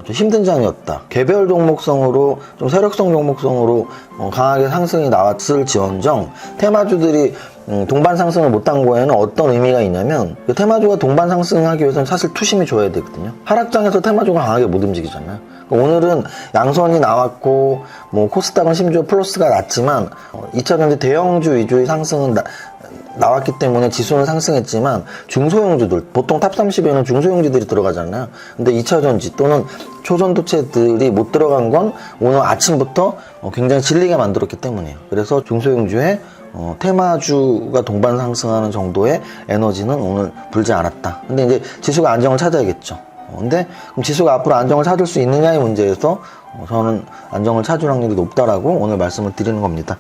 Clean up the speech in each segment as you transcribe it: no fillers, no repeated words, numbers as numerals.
좀 힘든 장이었다. 개별 종목성으로 좀 세력성 종목성으로 강하게 상승이 나왔을 지언정 테마주들이 동반 상승을 못한 거에는 어떤 의미가 있냐면 그 테마주가 동반 상승하기 위해서는 사실 투심이 좋아야 되거든요. 하락장에서 테마주가 강하게 못 움직이잖아요. 그러니까 오늘은 양선이 나왔고 뭐 코스닥은 심지어 플러스가 났지만 2차전지 대형주 위주의 상승은 나왔기 때문에 지수는 상승했지만 중소형주들, 보통 탑 30에는 중소형주들이 들어가잖아요. 근데 2차전지 또는 초전도체들이 못 들어간 건 오늘 아침부터 굉장히 질리게 만들었기 때문이에요. 그래서 중소형주에 테마주가 동반 상승하는 정도의 에너지는 오늘 불지 않았다. 근데 이제 지수가 안정을 찾아야겠죠. 근데 그럼 지수가 앞으로 안정을 찾을 수 있느냐의 문제에서 저는 안정을 찾을 확률이 높다라고 오늘 말씀을 드리는 겁니다.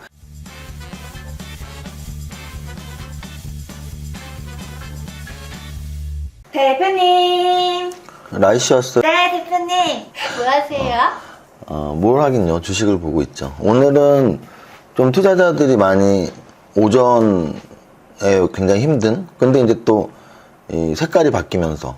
대표님. 라이시어스. 네, 대표님. 뭐 하세요? 뭘 하긴요. 주식을 보고 있죠. 오늘은 좀 투자자들이 많이 오전에 굉장히 힘든, 근데 이제 또 이 색깔이 바뀌면서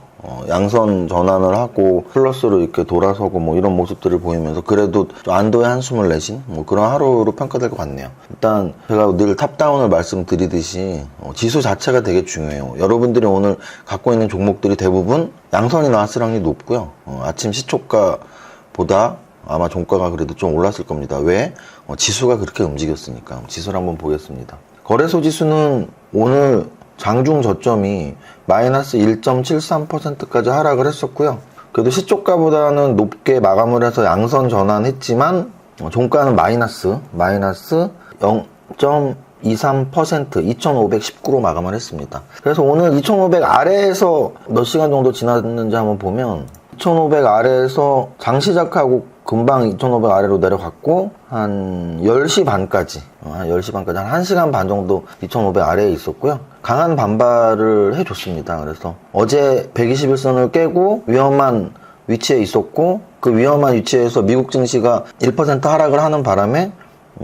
양선 전환을 하고 플러스로 이렇게 돌아서고 뭐 이런 모습들을 보이면서 그래도 좀 안도의 한숨을 내신 뭐 그런 하루로 평가될 것 같네요. 일단 제가 늘 탑다운을 말씀드리듯이 지수 자체가 되게 중요해요. 여러분들이 오늘 갖고 있는 종목들이 대부분 양선이 나왔을 확률이 높고요. 아침 시초가보다 아마 종가가 그래도 좀 올랐을 겁니다. 왜? 지수가 그렇게 움직였으니까. 지수를 한번 보겠습니다. 거래소 지수는 오늘 장중 저점이 마이너스 1.73%까지 하락을 했었고요. 그래도 시초가보다는 높게 마감을 해서 양선 전환했지만 종가는 마이너스 0.23% 2,519로 마감을 했습니다. 그래서 오늘 2,500 아래에서 몇 시간 정도 지났는지 한번 보면 2,500 아래에서 장 시작하고 금방 2,500 아래로 내려갔고 한 10시 반까지 한 1시간 반 정도 2,500 아래에 있었고요. 강한 반발을 해줬습니다. 그래서 어제 121선을 깨고 위험한 위치에 있었고 그 위험한 위치에서 미국 증시가 1% 하락을 하는 바람에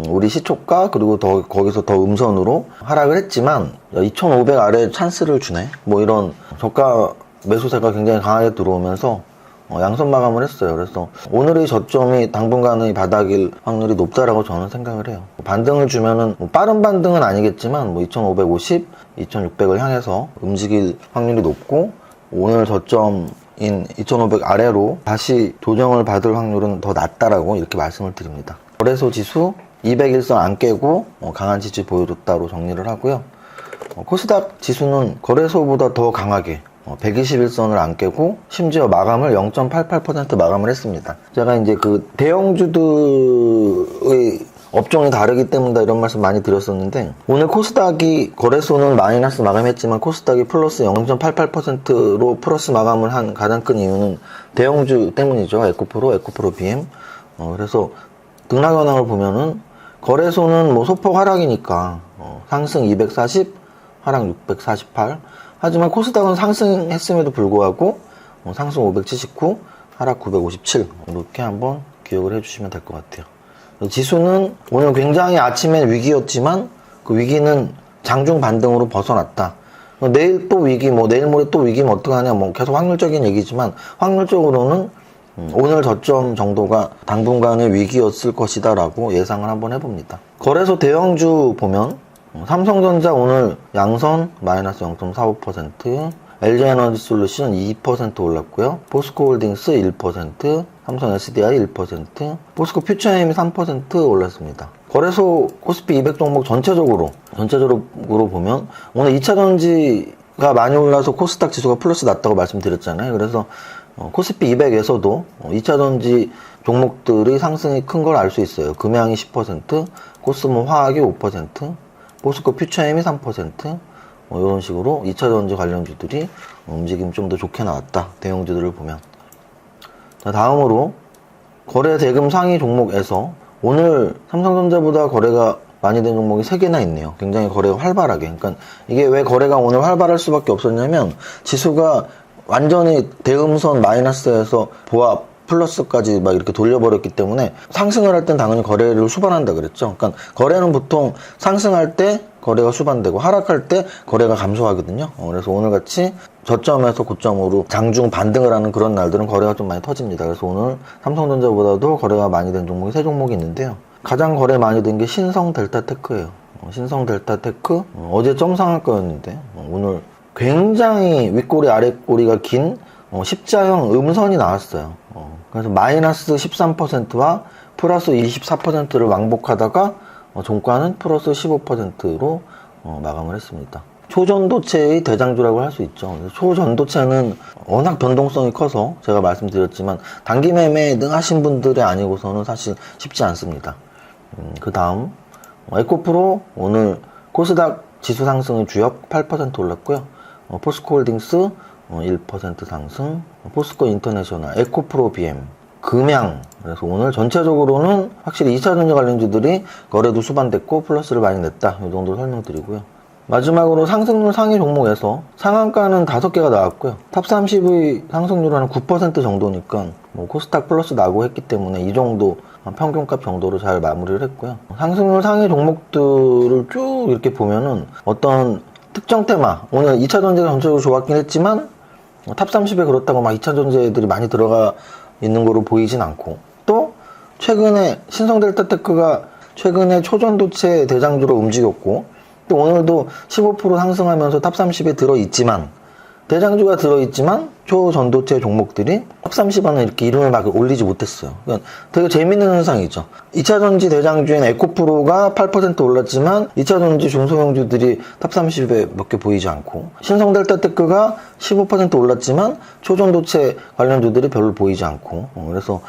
우리 시초가 그리고 거기서 더 음선으로 하락을 했지만 2,500 아래 찬스를 주네 뭐 이런 저가 매수세가 굉장히 강하게 들어오면서 양선 마감을 했어요. 그래서 오늘의 저점이 당분간의 바닥일 확률이 높다라고 저는 생각을 해요. 반등을 주면은 빠른 반등은 아니겠지만 2,550, 2,600을 향해서 움직일 확률이 높고 오늘 저점인 2,500 아래로 다시 조정을 받을 확률은 더 낮다라고 이렇게 말씀을 드립니다. 거래소 지수 201선 안 깨고 강한 지지 보여줬다로 정리를 하고요. 코스닥 지수는 거래소보다 더 강하게 121선을 안 깨고 심지어 마감을 0.88% 마감을 했습니다. 제가 이제 그 대형주들의 업종이 다르기 때문이다 이런 말씀 많이 드렸었는데 오늘 코스닥이 거래소는 마이너스 마감했지만 코스닥이 플러스 0.88%로 플러스 마감을 한 가장 큰 이유는 대형주 때문이죠. 에코프로 BM. 그래서 등락 현황을 보면은 거래소는 뭐 소폭 하락이니까 상승 240, 하락 648. 하지만 코스닥은 상승했음에도 불구하고 상승 579, 하락 957 이렇게 한번 기억을 해주시면 될 것 같아요. 지수는 오늘 굉장히 아침엔 위기였지만 그 위기는 장중 반등으로 벗어났다. 내일 또 위기, 내일 모레 또 위기면 어떡하냐, 계속 확률적인 얘기지만 확률적으로는 오늘 저점 정도가 당분간의 위기였을 것이다 라고 예상을 한번 해봅니다. 거래소 대형주 보면 삼성전자 오늘 양선 마이너스 0.45%, LG에너지솔루션 2% 올랐고요. 포스코홀딩스 1%, 삼성 SDI 1%, 포스코 퓨처엠이 3% 올랐습니다. 거래소 코스피 200 종목 전체적으로 보면 오늘 2차전지가 많이 올라서 코스닥 지수가 플러스 났다고 말씀드렸잖아요. 그래서 코스피 200에서도 2차전지 종목들이 상승이 큰 걸 알 수 있어요. 금양이 10%, 코스모 화학이 5%, 포스코 퓨처엠이 3%, 이런 식으로 2차전지 관련주들이 움직임이 좀 더 좋게 나왔다. 대형주들을 보면. 자, 다음으로 거래 대금 상위 종목에서 오늘 삼성전자보다 거래가 많이 된 종목이 3개나 있네요. 굉장히 거래가 활발하게. 그러니까 이게 왜 거래가 오늘 활발할 수밖에 없었냐면 지수가 완전히 대음선 마이너스에서 보합 플러스까지 막 이렇게 돌려버렸기 때문에 상승을 할 땐 당연히 거래를 수반한다 그랬죠. 그러니까 거래는 보통 상승할 때 거래가 수반되고 하락할 때 거래가 감소하거든요. 그래서 오늘같이 저점에서 고점으로 장중 반등을 하는 그런 날들은 거래가 좀 많이 터집니다. 그래서 오늘 삼성전자보다도 거래가 많이 된 종목이 3종목이 있는데요. 가장 거래 많이 된 게 신성델타테크예요. 신성델타테크 어제 점상할 거였는데 오늘 굉장히 윗꼬리 아랫꼬리가 긴 십자형 음선이 나왔어요. 그래서 마이너스 13%와 플러스 24%를 왕복하다가 종가는 플러스 15%로 마감을 했습니다. 초전도체의 대장주라고 할 수 있죠. 초전도체는 워낙 변동성이 커서 제가 말씀드렸지만 단기 매매에 능하신 분들이 아니고서는 사실 쉽지 않습니다. 그 다음 에코프로 오늘 코스닥 지수 상승의 주역 8% 올랐고요. 포스코홀딩스 1% 상승, 포스코 인터내셔널, 에코프로 BM, 금양. 그래서 오늘 전체적으로는 확실히 2차전지 관련주들이 거래도 수반됐고 플러스를 많이 냈다. 이 정도 설명드리고요. 마지막으로 상승률 상위 종목에서 상한가는 5개가 나왔고요. 탑 30의 상승률은 한 9% 정도니까 코스닥 플러스 나고 했기 때문에 이 정도 평균값 정도로 잘 마무리를 했고요. 상승률 상위 종목들을 쭉 이렇게 보면은 어떤 특정 테마, 오늘 2차전지가 전체적으로 좋았긴 했지만 탑 30에 그렇다고 막 2차전지들이 많이 들어가 있는 거로 보이진 않고, 또 최근에 신성델타테크가 최근에 초전도체 대장주로 움직였고, 또 오늘도 15% 상승하면서 탑 30에 들어있지만, 대장주가 들어있지만 초전도체 종목들이 탑 30 안에 이렇게 이름을 막 올리지 못했어요. 그러니까 되게 재밌는 현상이죠. 2차전지 대장주인 에코프로가 8% 올랐지만 2차전지 중소형주들이 탑 30에 몇 개 보이지 않고, 신성델타테크가 15% 올랐지만 초전도체 관련주들이 별로 보이지 않고, 그래서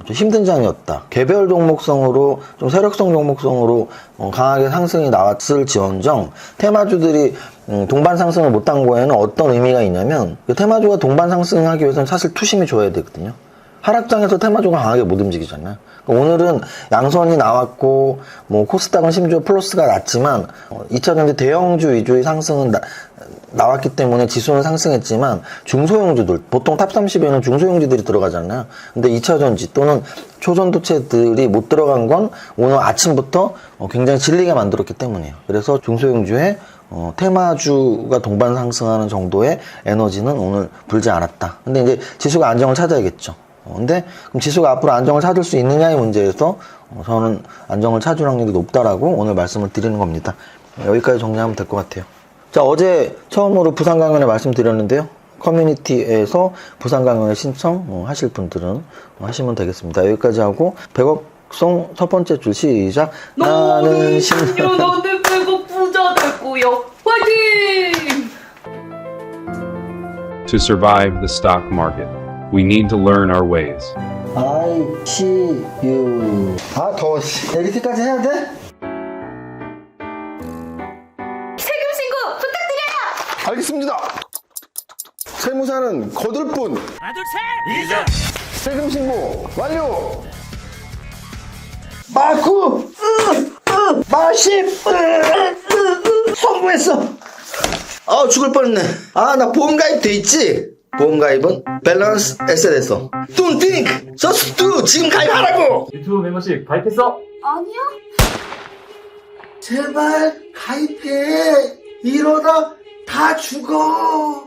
좀 힘든 장이었다. 개별 종목성으로 좀 세력성 종목성으로 강하게 상승이 나왔을 지언정 테마주들이 동반 상승을 못한 거에는 어떤 의미가 있냐면, 그 테마주가 동반 상승하기 위해서는 사실 투심이 줘야 되거든요. 하락장에서 테마주가 강하게 못 움직이잖아요. 그러니까 오늘은 양선이 나왔고 코스닥은 심지어 플러스가 났지만 2차전지 대형주 위주의 상승은 나왔기 때문에 지수는 상승했지만 중소형주들, 보통 탑 30에는 중소형주들이 들어가잖아요. 근데 2차전지 또는 초전도체들이 못 들어간 건 오늘 아침부터 굉장히 질리게 만들었기 때문이에요. 그래서 중소형주에 테마주가 동반 상승하는 정도의 에너지는 오늘 불지 않았다. 근데 이제 지수가 안정을 찾아야겠죠. 근데 그럼 지수가 앞으로 안정을 찾을 수 있느냐의 문제에서 저는 안정을 찾을 확률이 높다라고 오늘 말씀을 드리는 겁니다. 여기까지 정리하면 될 것 같아요. 자, 어제 처음으로 부산 강연에 말씀드렸는데요. 커뮤니티에서 부산 강연에 신청하실 분들은 하시면 되겠습니다. 여기까지 하고 100억송 첫 번째 줄 시작. 나는 신년 나는 100억 부자 될 거야. 화이팅! To survive the stock market, we need to learn our ways. I see you. 아, 더워. 여기까지 해야 돼? 세금 신고 부탁드려요. 알겠습니다. 세무사는 거들 뿐. 세금 신고 완료. 마구 마십 성공했어. 아, 죽을 뻔했네. 아, 나 보험가입 돼 있지? 보험가입은 밸런스 에셋에서. Don't think, just do. 지금 가입하라고. 유튜브 멤버십 가입했어? 아니요. 제발 가입해. 이러다 다 죽어.